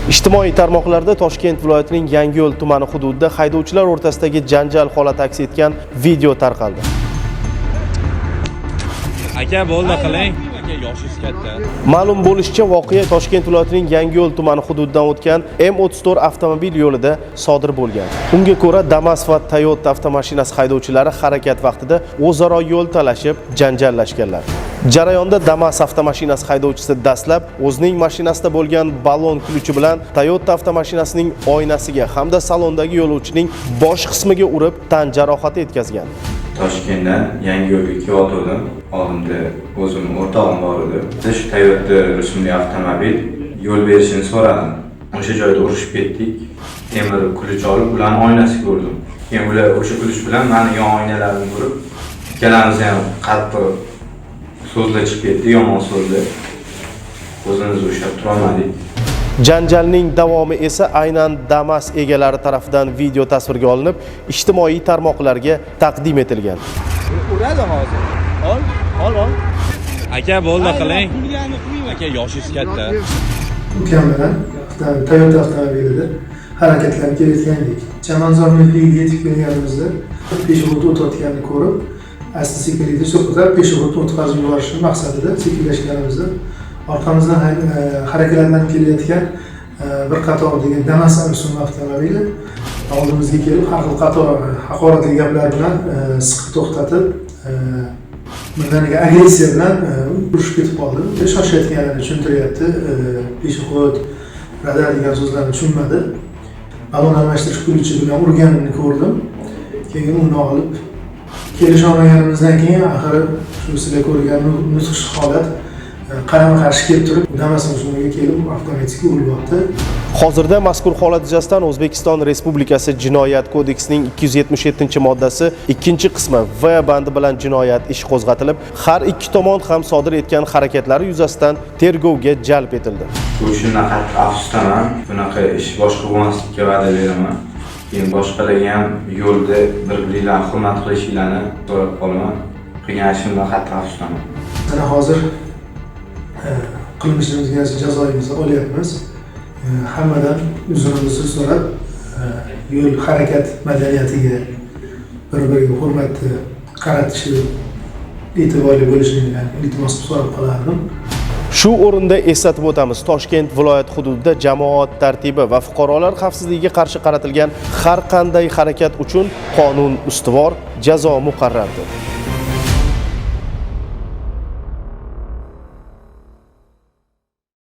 Ijtimoiy tarmoqlarda Toshkent viloyatining Yangiyo'l tumani hududida haydovchilar o'rtasidagi janjal holati aks etgan video tarqaldi. Aka bo'ldi qiling. Aka yoshingiz katta. Ma'lum bo'lishicha, voqea Toshkent viloyatining Yangiyo'l tumani hududidan o'tgan M34 avtomobil yo'lida sodir bo'lgan. Unga ko'ra, Damas va Toyota avtomashinasi haydovchilari harakat vaqtida o'zaro yo'l talashib, janjallashganlar. Jarayonda Damas avtomashinasi haydovchisi dastlab o'zining mashinasida bo'lgan balon ключi bilan Toyota avtomashinasining oynasiga hamda salondagi yo'lovchining bosh qismiga urib, tan jarohati yetkazgan. Toshkentdan Yangiyo'lga kelyotgandim. Oldimda o'zim o'rtog'im bor edi. Shu Toyota rusumli avtomobil yo'l berishini so'radim. O'sha joyda urushib ketdik. Temir ключ olib, ularning oynasiga urdim. Keyin ular o'sha ключ bilan meni yon oynalarimni urib, ikkalamiz ham qattiq so'zlar chiqib ketdi, yomon so'zlar. O'zimizni ushlab tura olmadik. Janjalning davomi esa aynan Damas egalari tomonidan video tasvirga olinib, ijtimoiy tarmoqlarga taqdim etilgan. Uradi hozir. Ol. Aka bo'ldi qiling. Aka yoshingiz katta. Ukam bilan Toyota avtomobilida harakatlanib kelayotgandik. Chamanzor mehriga yetib kelganimizda peshobod o'tayotganini ko'rib, asta-sekinlik so'qida peshobod o'tkazib yuborish maqsadida sekinlashganimizda orqamizdan harakatlanib kelayotgan bir qator degan Damas rusumli avtomobili oldimizga kelib, har xil qator haqoratli gaplar bilan siqib to'xtatib, birdaniga agressiya bilan urushib ketib qoldi. Shoshayotganini tushuntiryapti. Peshobod, radar degan so'zlarni tushunmadi. Balon almashtirish ключi bilan urganini ko'rdim. Keyin uni olib kelisha olmaganimizdan keyin axir shu sizlar ko'rgan nutqish holat qarama-qarshi kelib turib, Damas rusumliga kelib avtomatik urilyapti. Hozirda mazkur holat yuzasidan O'zbekiston Respublikasi Jinoyat kodeksining 277-moddasi 2-qismi V bandi bilan jinoyat ishi qo'zg'atilib, har ikki tomon ham sodir etgan harakatlari yuzasidan tergovga jalb etildi. Shundan qattiq afsusdaman. Bunaqa ish boshqa bo'lmaslikka va'da beraman. Keyin boshqalarga ham yo'lda bir-biringlarni hurmat qilishinglarni so'rab qolaman. Qilganimdan qattiq afsusdaman. Mana hozir qilmishimizga jazoimizni olyapmiz. Hammadan uzrimizni so'rab, yo'l harakat madaniyatiga bir-biriga hurmatni qaratishi, e'tiborli bo'lishini iltimos so'rab qolardim. Shu o'rinda eslatib o'tamiz, Toshkent viloyat hududida jamoat tartibi va fuqarolar xavfsizligiga qarshi qaratilgan har qanday harakat uchun qonun ustuvor, jazo muqarrardir.